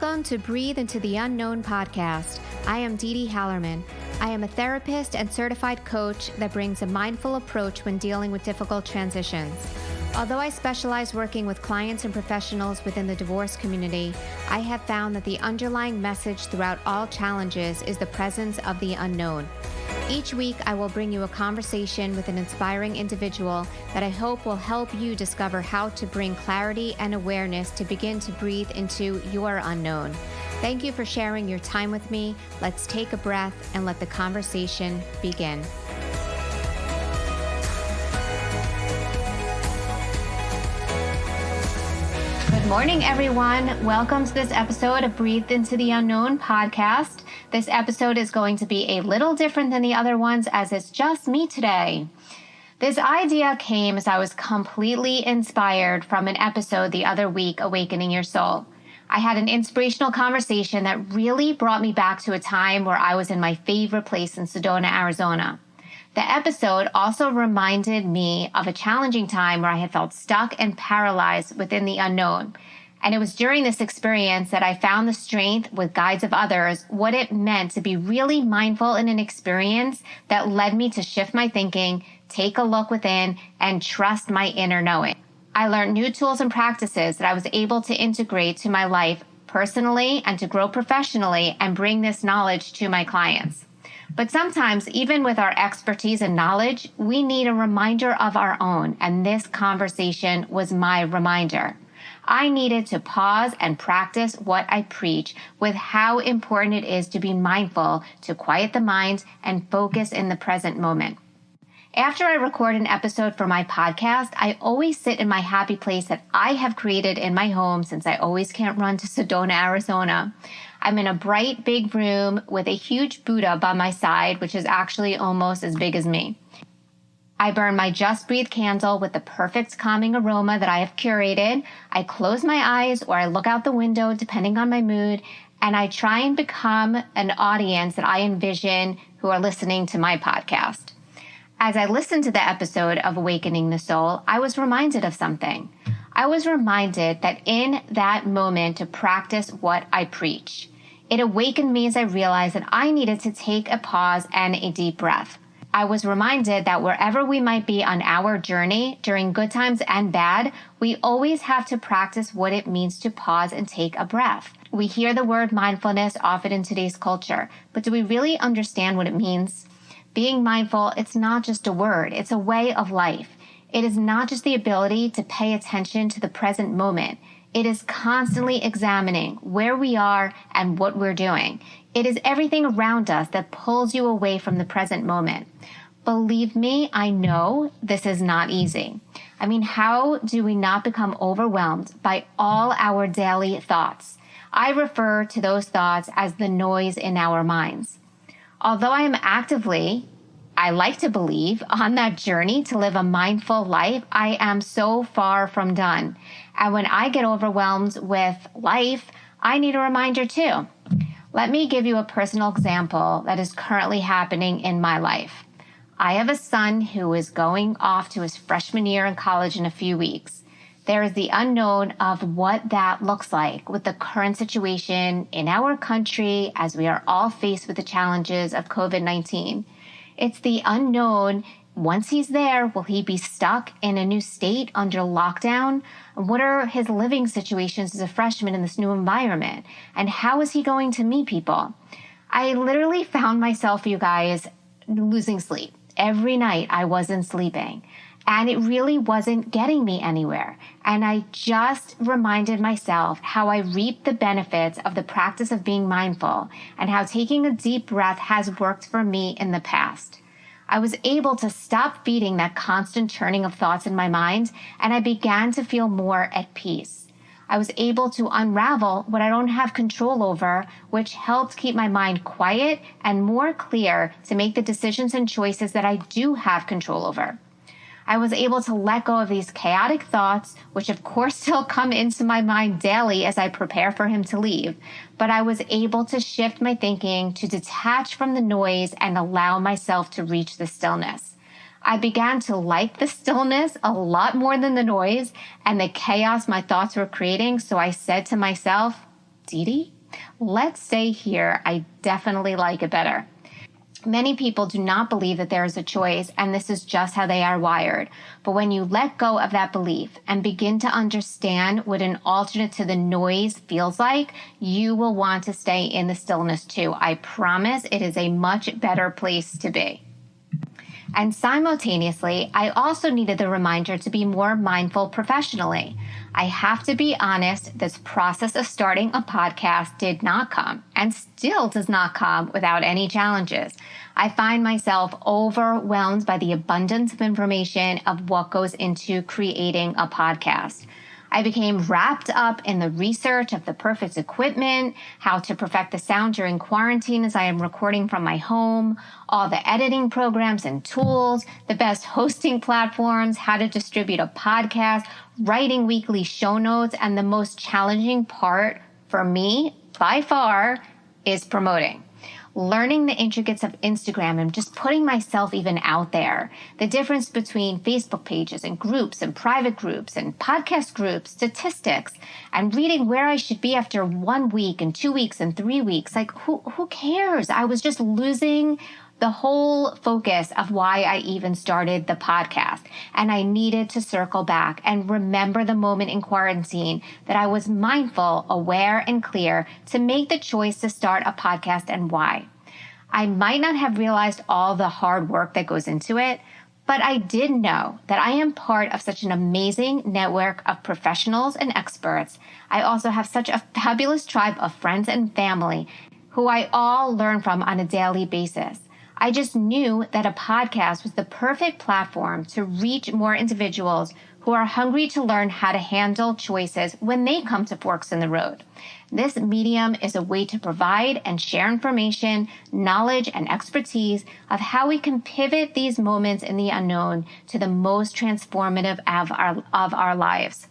Welcome to Breathe into the Unknown podcast. I am DeDe Hallerman. I am a therapist and certified coach that brings a mindful approach when dealing with difficult transitions. Although I specialize working with clients and professionals within the divorce community, I have found that the underlying message throughout all challenges is the presence of the unknown. Each week, I will bring you a conversation with an inspiring individual that I hope will help you discover how to bring clarity and awareness to begin to breathe into your unknown. Thank you for sharing your time with me. Let's take a breath and let the conversation begin. Good morning, everyone. Welcome to this episode of Breathe into the Unknown podcast. This episode is going to be a little different than the other ones as it's just me today. This idea came as I was completely inspired from an episode the other week, Awakening Your Soul. I had an inspirational conversation that really brought me back to a time where I was in my favorite place in Sedona, Arizona. The episode also reminded me of a challenging time where I had felt stuck and paralyzed within the unknown. And it was during this experience that I found the strength with guides of others, what it meant to be really mindful in an experience that led me to shift my thinking, take a look within, and trust my inner knowing. I learned new tools and practices that I was able to integrate to my life personally and to grow professionally and bring this knowledge to my clients. But sometimes, even with our expertise and knowledge, we need a reminder of our own, and this conversation was my reminder. I needed to pause and practice what I preach with how important it is to be mindful, to quiet the mind, and focus in the present moment. After I record an episode for my podcast, I always sit in my happy place that I have created in my home since I always can't run to Sedona, Arizona. I'm in a bright, big room with a huge Buddha by my side, which is actually almost as big as me. I burn my Just Breathe candle with the perfect calming aroma that I have curated. I close my eyes or I look out the window depending on my mood, and I try and become an audience that I envision who are listening to my podcast. As I listened to the episode of Awakening the Soul, I was reminded of something. I was reminded that in that moment to practice what I preach. It awakened me as I realized that I needed to take a pause and a deep breath. I was reminded that wherever we might be on our journey, during good times and bad, we always have to practice what it means to pause and take a breath. We hear the word mindfulness often in today's culture, but do we really understand what it means? Being mindful, it's not just a word, it's a way of life. It is not just the ability to pay attention to the present moment. It is constantly examining where we are and what we're doing. It is everything around us that pulls you away from the present moment. Believe me, I know this is not easy. I mean, how do we not become overwhelmed by all our daily thoughts? I refer to those thoughts as the noise in our minds. Although I am actively, I like to believe, on that journey to live a mindful life, I am so far from done. And when I get overwhelmed with life, I need a reminder too. Let me give you a personal example that is currently happening in my life. I have a son who is going off to his freshman year in college in a few weeks. There is the unknown of what that looks like with the current situation in our country as we are all faced with the challenges of COVID-19. It's the unknown. Once he's there, will he be stuck in a new state under lockdown? What are his living situations as a freshman in this new environment? And how is he going to meet people? I literally found myself, you guys, losing sleep. Every night I wasn't sleeping. And it really wasn't getting me anywhere. And I just reminded myself how I reaped the benefits of the practice of being mindful and how taking a deep breath has worked for me in the past. I was able to stop feeding that constant churning of thoughts in my mind, and I began to feel more at peace. I was able to unravel what I don't have control over, which helped keep my mind quiet and more clear to make the decisions and choices that I do have control over. I was able to let go of these chaotic thoughts, which of course still come into my mind daily as I prepare for him to leave. But I was able to shift my thinking to detach from the noise and allow myself to reach the stillness. I began to like the stillness a lot more than the noise and the chaos my thoughts were creating. So I said to myself, DeDe? Let's say here, I definitely like it better. Many people do not believe that there is a choice, and this is just how they are wired. But when you let go of that belief and begin to understand what an alternate to the noise feels like, you will want to stay in the stillness too. I promise it is a much better place to be. And simultaneously, I also needed the reminder to be more mindful professionally. I have to be honest, this process of starting a podcast did not come and still does not come without any challenges. I find myself overwhelmed by the abundance of information of what goes into creating a podcast. I became wrapped up in the research of the perfect equipment, how to perfect the sound during quarantine as I am recording from my home, all the editing programs and tools, the best hosting platforms, how to distribute a podcast, writing weekly show notes, and the most challenging part for me, by far, is promoting. Learning the intricacies of Instagram and just putting myself even out there. The difference between Facebook pages and groups and private groups and podcast groups, statistics, and reading where I should be after 1 week and 2 weeks and 3 weeks. Like, who cares? I was just losing the whole focus of why I even started the podcast. And I needed to circle back and remember the moment in quarantine that I was mindful, aware, and clear to make the choice to start a podcast and why. I might not have realized all the hard work that goes into it, but I did know that I am part of such an amazing network of professionals and experts. I also have such a fabulous tribe of friends and family who I all learn from on a daily basis. I just knew that a podcast was the perfect platform to reach more individuals who are hungry to learn how to handle choices when they come to forks in the road. This medium is a way to provide and share information, knowledge, and expertise of how we can pivot these moments in the unknown to the most transformative of our lives.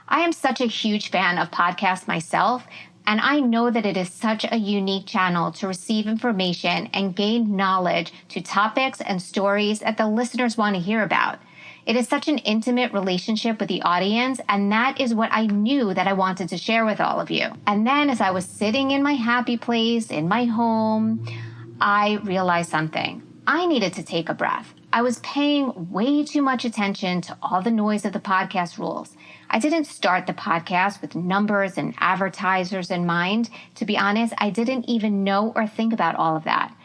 I am such a huge fan of podcasts myself, and I know that it is such a unique channel to receive information and gain knowledge to topics and stories that the listeners want to hear about. It is such an intimate relationship with the audience, and that is what I knew that I wanted to share with all of you. And then as I was sitting in my happy place, in my home, I realized something. I needed to take a breath. I was paying way too much attention to all the noise of the podcast rules. I didn't start the podcast with numbers and advertisers in mind. To be honest, I didn't even know or think about all of that.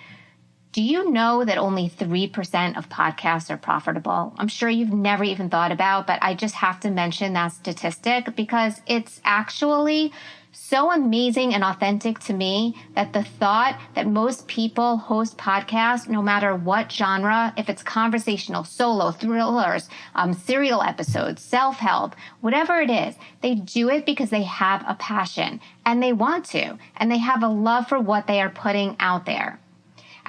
Do you know that only 3% of podcasts are profitable? I'm sure you've never even thought about, but I just have to mention that statistic because it's actually so amazing and authentic to me that the thought that most people host podcasts, no matter what genre, if it's conversational, solo, thrillers, serial episodes, self-help, whatever it is, they do it because they have a passion and they want to, and they have a love for what they are putting out there.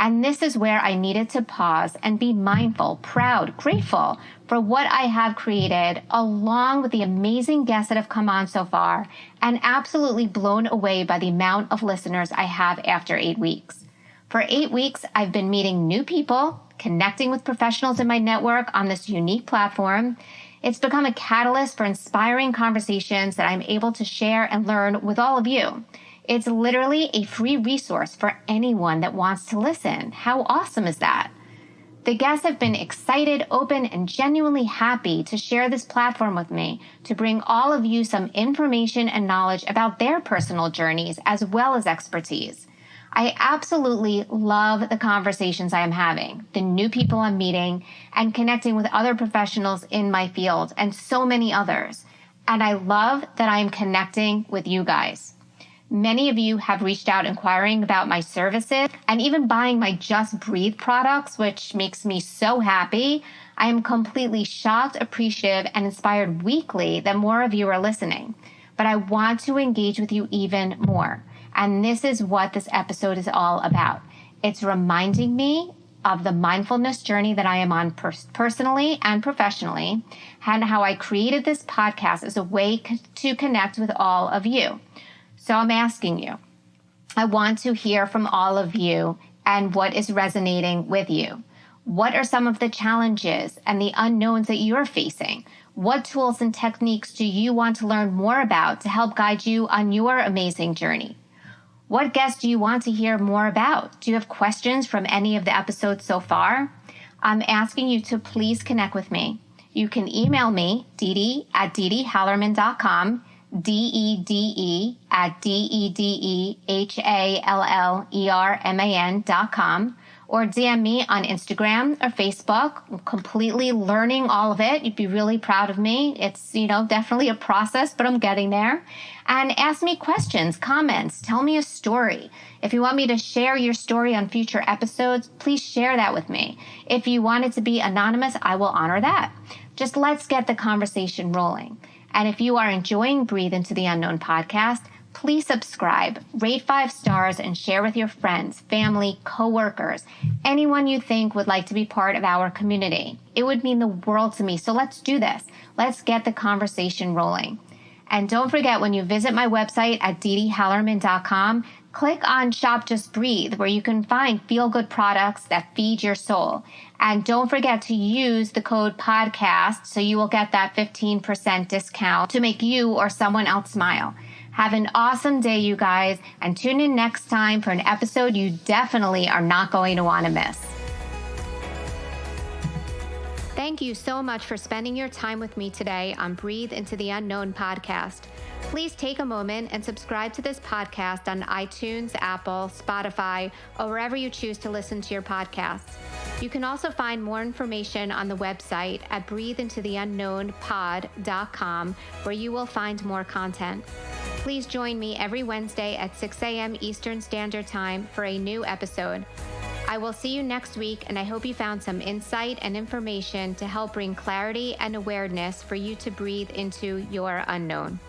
And this is where I needed to pause and be mindful, proud, grateful for what I have created, along with the amazing guests that have come on so far, and absolutely blown away by the amount of listeners I have after 8 weeks. For 8 weeks, I've been meeting new people, connecting with professionals in my network on this unique platform. It's become a catalyst for inspiring conversations that I'm able to share and learn with all of you. It's literally a free resource for anyone that wants to listen. How awesome is that? The guests have been excited, open, and genuinely happy to share this platform with me to bring all of you some information and knowledge about their personal journeys as well as expertise. I absolutely love the conversations I am having, the new people I'm meeting, and connecting with other professionals in my field and so many others. And I love that I am connecting with you guys. Many of you have reached out inquiring about my services and even buying my Just Breathe products, which makes me so happy. I am completely shocked, appreciative, and inspired weekly that more of you are listening. But I want to engage with you even more. And this is what this episode is all about. It's reminding me of the mindfulness journey that I am on personally and professionally, and how I created this podcast as a way to connect with all of you. So I'm asking you, I want to hear from all of you and what is resonating with you. What are some of the challenges and the unknowns that you're facing? What tools and techniques do you want to learn more about to help guide you on your amazing journey? What guests do you want to hear more about? Do you have questions from any of the episodes so far? I'm asking you to please connect with me. You can email me, DeDe at DeDeHallerman.com, DeDe at DeDeHallerman.com, or DM me on Instagram or Facebook. I'm completely learning all of it. You'd be really proud of me. It's, definitely a process, but I'm getting there. And ask me questions, comments, tell me a story. If you want me to share your story on future episodes, please share that with me. If you want it to be anonymous, I will honor that. Just let's get the conversation rolling. And if you are enjoying Breathe Into the Unknown podcast, please subscribe, rate 5 stars, and share with your friends, family, coworkers, anyone you think would like to be part of our community. It would mean the world to me. So let's do this. Let's get the conversation rolling. And don't forget, when you visit my website at DeDeHallerman.com, click on Shop Just Breathe, where you can find feel-good products that feed your soul. And don't forget to use the code PODCAST so you will get that 15% discount to make you or someone else smile. Have an awesome day, you guys, and tune in next time for an episode you definitely are not going to want to miss. Thank you so much for spending your time with me today on Breathe Into the Unknown podcast. Please take a moment and subscribe to this podcast on iTunes, Apple, Spotify, or wherever you choose to listen to your podcasts. You can also find more information on the website at breatheintotheunknownpod.com, where you will find more content. Please join me every Wednesday at 6 a.m. Eastern Standard Time for a new episode. I will see you next week, and I hope you found some insight and information to help bring clarity and awareness for you to breathe into your unknown.